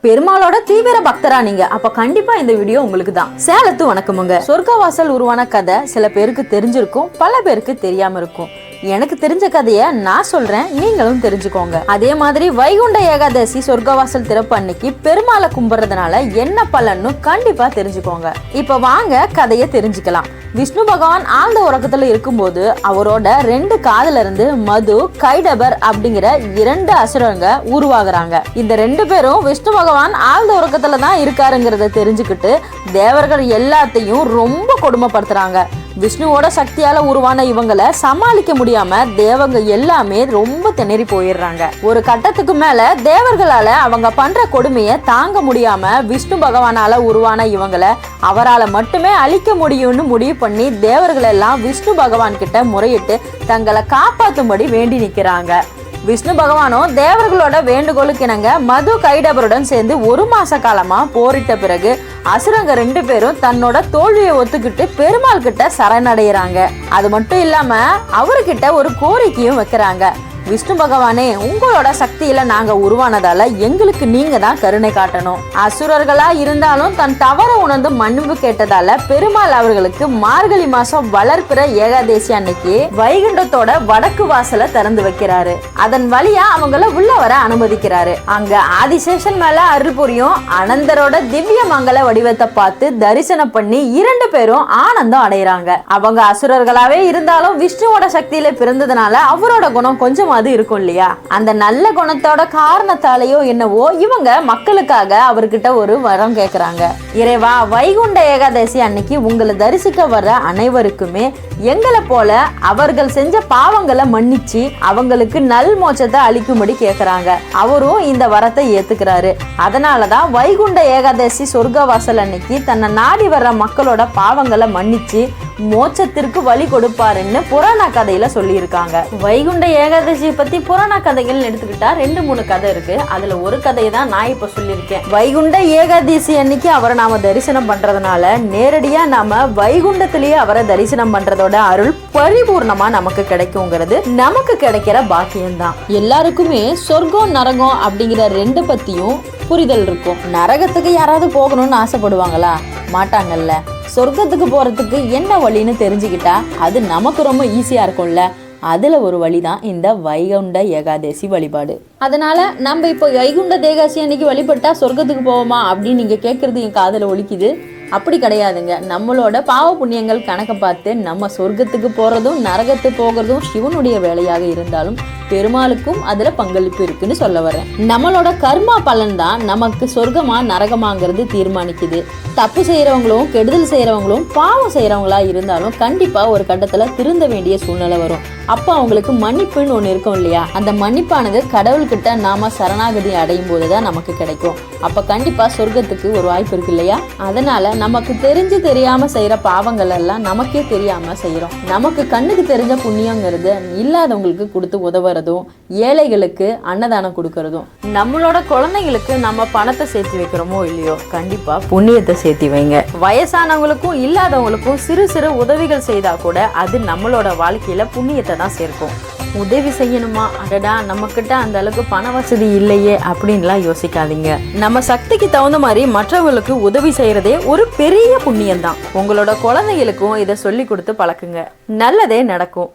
பெருமாளோட தீவிர பக்தரா நீங்க, அப்ப கண்டிப்பா இந்த வீடியோ உங்களுக்கு தான். சேலத்து வணக்கமுங்க. சொர்க்கவாசல் உருவான கதை சில பேருக்கு தெரிஞ்சிருக்கும், பல பேருக்கு தெரியாம இருக்கும். எனக்கு தெரிஞ்ச கதைய நான் சொல்றேன், நீங்களும் தெரிஞ்சுக்கோங்க. அதே மாதிரி வைகுண்ட ஏகாதசி சொர்க்கவாசல் திறப்பு அன்னைக்கு பெருமாளை கும்பிடுறதுனால என்ன பலன்னு கண்டிப்பா தெரிஞ்சுக்கோங்க. இப்ப வாங்க கதைய தெரிஞ்சுக்கலாம். விஷ்ணு பகவான் ஆழ்ந்த உறக்கத்துல இருக்கும்போது அவரோட 2 காதுல இருந்து மது, கைடபர் அப்படிங்கிற 2 அசுரங்க உருவாகுறாங்க. இந்த 2 பேரும் விஷ்ணு பகவான் ஆழ்ந்த உறக்கத்துல தான் இருக்காருங்கிறத தெரிஞ்சுக்கிட்டு தேவர்கள் எல்லாத்தையும் ரொம்ப கொடுமைப்படுத்துறாங்க. விஷ்ணுவோட சக்தியால உருவான இவங்களை சமாளிக்க முடியாம தேவங்க எல்லாமே ரொம்ப திணறி போயிடுறாங்க. ஒரு கட்டத்துக்கு மேல தேவர்களால அவங்க பண்ற கொடுமையை தாங்க முடியாம விஷ்ணு பகவானால உருவான இவங்களை அவரால் மட்டுமே அழிக்க முடியும்னு முடிவு பண்ணி தேவர்கள் எல்லாம் விஷ்ணு பகவான் கிட்ட முறையிட்டு தங்களை காப்பாற்றும்படி வேண்டி நிக்கிறாங்க. விஷ்ணு பகவானும் தேவர்களோட வேண்டுகோளுக்கு இணங்க மது, கைடபருடன் சேர்ந்து 1 மாச காலமா போரிட்ட பிறகு அசுரங்க 2 பேரும் தன்னோட தோல்வியை ஒத்துக்கிட்டு பெருமாள் கிட்ட சரணடைகிறாங்க. அது மட்டும் இல்லாம அவர்கிட்ட ஒரு கோரிக்கையும் வைக்கிறாங்க. விஷ்ணு பகவானே, உங்களோட சக்தியில நாங்க உருவானதால எங்களுக்கு நீங்க தான் கருணை காட்டணும். அசுரர்களா இருந்தாலும் தன் தவற உணர்ந்து மன்னிப்பு கேட்டதால பெருமாள் அவர்களுக்கு மார்கழி மாசம் வளர்ப்பிற ஏகாதசி அன்னைக்கு வைகுண்டத்தோட வடக்கு வாசலை திறந்து வைக்கிறாரு. அதன் வழியா அவங்கள உள்ள வர அனுமதிக்கிறாரு. அங்க ஆதிசேஷன் மேல அருள் புரியும் அனந்தரோட திவ்ய மங்கள வடிவத்தை பார்த்து தரிசனம் பண்ணி 2 பேரும் ஆனந்தம் அடைகிறாங்க. அவங்க அசுரர்களாவே இருந்தாலும் விஷ்ணுவோட சக்தியில பிறந்ததுனால அவரோட குணம் கொஞ்சம் அது இருக்கும் இல்லையா? அந்த நல்ல குணத்தோட காரணத்தாலேயோ என்னவோ இவங்க மக்களுக்காக அவர்கிட்ட ஒரு வரம் கேட்கிறாங்க. இறைவா, வைகுண்ட ஏகாதசி அன்னைக்கு உங்களை தரிசிக்க வர்ற அனைவருக்குமே எங்களை போல அவர்கள் செஞ்ச பாவங்களை மன்னிச்சு அவங்களுக்கு நல் மோட்சத்தை அளிக்கும்படி கேட்கிறாங்க. அவரும் இந்த வரத்தை ஏத்துக்கிறாரு. அதனாலதான் வைகுண்ட ஏகாதசி சொர்க்கவாசல் அன்னைக்கு தன்னை நாடி வர்ற மக்களோட பாவங்களை மன்னிச்சு மோட்சத்திற்கு வழி கொடுப்பாருன்னு புராண கதையில சொல்லியிருக்காங்க. வைகுண்ட ஏகாதசி பத்தி புராண கதைகள் எடுத்துக்கிட்டா 2-3 கதை இருக்கு. அதுல ஒரு கதையை தான் நான் இப்ப சொல்லியிருக்கேன். வைகுண்ட ஏகாதசி அன்னைக்கு அவரை நாம தரிசனம் பண்றதுனால நேரடியா நாம வைகுண்டத்திலேயே அவரை தரிசனம் பண்றதோட அருள் பரிபூர்ணமா நமக்கு கிடைக்குங்கிறது நமக்கு கிடைக்கிற பாக்கியம்தான். எல்லாருக்குமே சொர்க்கம் நரகம் அப்படிங்கிற 2 பத்தியும் புரிதல் இருக்கும். நரகத்துக்கு யாராவது போகணும்னு ஆசைப்படுவாங்களா? மாட்டாங்கல்ல. சொர்க்கத்துக்கு போறதுக்கு என்ன வழின்னு தெரிஞ்சுக்கிட்டா அது நமக்கு ரொம்ப ஈஸியா இருக்கும்ல. அதுல ஒரு வழிதான் இந்த வைகுண்ட ஏகாதசி வழிபாடு. அதனால நம்ம இப்போ வைகுண்ட ஏகாதசி அன்னைக்கு வழிபட்டா சொர்க்கத்துக்கு போவோமா அப்படின்னு நீங்க கேட்கறது என் காதுல ஒலிக்குது. அப்படி கிடையாதுங்க. நம்மளோட பாவ புண்ணியங்கள் கணக்கை பார்த்து நம்ம சொர்க்கத்துக்கு போறதும் நரகத்துக்கு போகிறதும் சிவனுடைய வேலையாக இருந்தாலும் பெருமாளுக்கும் அதுல பங்களிப்பு இருக்குன்னு சொல்ல வரேன். நம்மளோட கர்மா பலன் தான் நமக்கு சொர்க்கமா நரகமாங்கிறது தீர்மானிக்குது. தப்பு செய்யறவங்களும் கெடுதல் செய்யறவங்களும் பாவம் செய்யறவங்களா இருந்தாலும் கண்டிப்பா ஒரு கட்டத்துல திருந்த வேண்டிய சூழ்நிலை வரும். அப்ப அவங்களுக்கு மன்னிப்புன்னு ஒண்ணு இருக்கும் இல்லையா? அந்த மன்னிப்பானது கடவுள்கிட்ட நாம சரணாகதி அடையும் போதுதான் நமக்கு கிடைக்கும். அப்ப கண்டிப்பா சொர்க்கத்துக்கு ஒரு வாய்ப்பு இருக்கு இல்லையா? அதனால நமக்கு தெரிஞ்சு தெரியாம செய்யற பாவங்கள் எல்லாம் நமக்கே தெரியாம செய்யறோம். நமக்கு கண்ணுக்கு தெரிஞ்ச புண்ணியங்கிறது இல்லாதவங்களுக்கு கொடுத்து உதவுறதும் ஏழைகளுக்கு அன்னதானம் கொடுக்கறதும். நம்மளோட குழந்தைங்களுக்கு நம்ம பணத்தை சேர்த்து வைக்கிறோமோ இல்லையோ, கண்டிப்பா புண்ணியத்தை சேர்த்து வைங்க. வயசானவங்களுக்கும் இல்லாதவங்களுக்கும் சிறு சிறு உதவிகள் செய்தா கூட அது நம்மளோட வாழ்க்கையில புண்ணியத்தை தான் சேர்க்கும். உதவி செய்யணுமா, அடடா நம்ம கிட்ட அந்த அளவுக்கு பண வசதி இல்லையே அப்படின்லாம் யோசிக்காதீங்க. நம்ம சக்திக்கு தகுந்த மாதிரி மற்றவங்களுக்கு உதவி செய்யறதே ஒரு பெரிய புண்ணியம் தான். உங்களோட குழந்தைகளுக்கும் இதை சொல்லி கொடுத்து பழக்குங்க, நல்லதே நடக்கும்.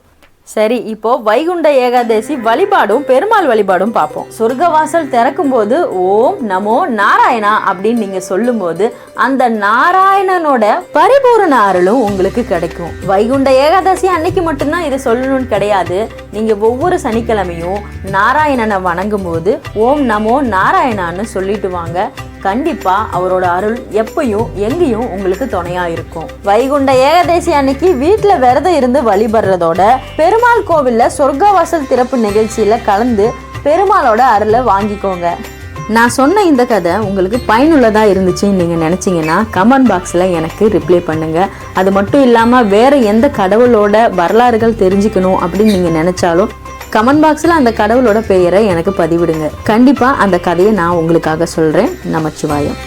சரி, இப்போ வைகுண்ட ஏகாதசி வழிபாடும் பெருமாள் வழிபாடும் பார்ப்போம். சொர்க்கவாசல் திறக்கும் போது ஓம் நமோ நாராயணா அப்படின்னு நீங்க சொல்லும் போது அந்த நாராயணனோட பரிபூரண அருளும் உங்களுக்கு கிடைக்கும். வைகுண்ட ஏகாதசி அன்னைக்கு மட்டும்தான் இதை சொல்லணும்னு கிடையாது. நீங்க ஒவ்வொரு சனிக்கிழமையும் நாராயணனை வணங்கும் போது ஓம் நமோ நாராயணான்னு சொல்லிட்டு வாங்க. கண்டிப்பா அவரோட அருள் எப்பயும் எங்கேயும் உங்களுக்கு துணையா இருக்கும். வைகுண்ட ஏகாதசி அன்னைக்கு வீட்டுல விரதம் இருந்து வழிபடுறதோட பெருமாள் கோவில்ல சொர்க்கவாசல் திறப்பு நிகழ்ச்சியில கலந்து பெருமாளோட அருளை வாங்கிக்கோங்க. நான் சொன்ன இந்த கதை உங்களுக்கு பயனுள்ளதா இருந்துச்சுன்னு நீங்க நினைச்சீங்கன்னா கமெண்ட் பாக்ஸ்ல எனக்கு ரிப்ளை பண்ணுங்க. அது மட்டும் இல்லாம வேற எந்த கடவுளோட வரலாறுகள் தெரிஞ்சுக்கணும் அப்படின்னு நீங்க நினைச்சாலும் கமெண்ட் பாக்ஸ்ல அந்த கடவுளோட பெயரை எனக்கு பதிவிடுங்க. கண்டிப்பா அந்த கதையை நான் உங்களுக்காக சொல்றேன். நமச்சிவாயம்.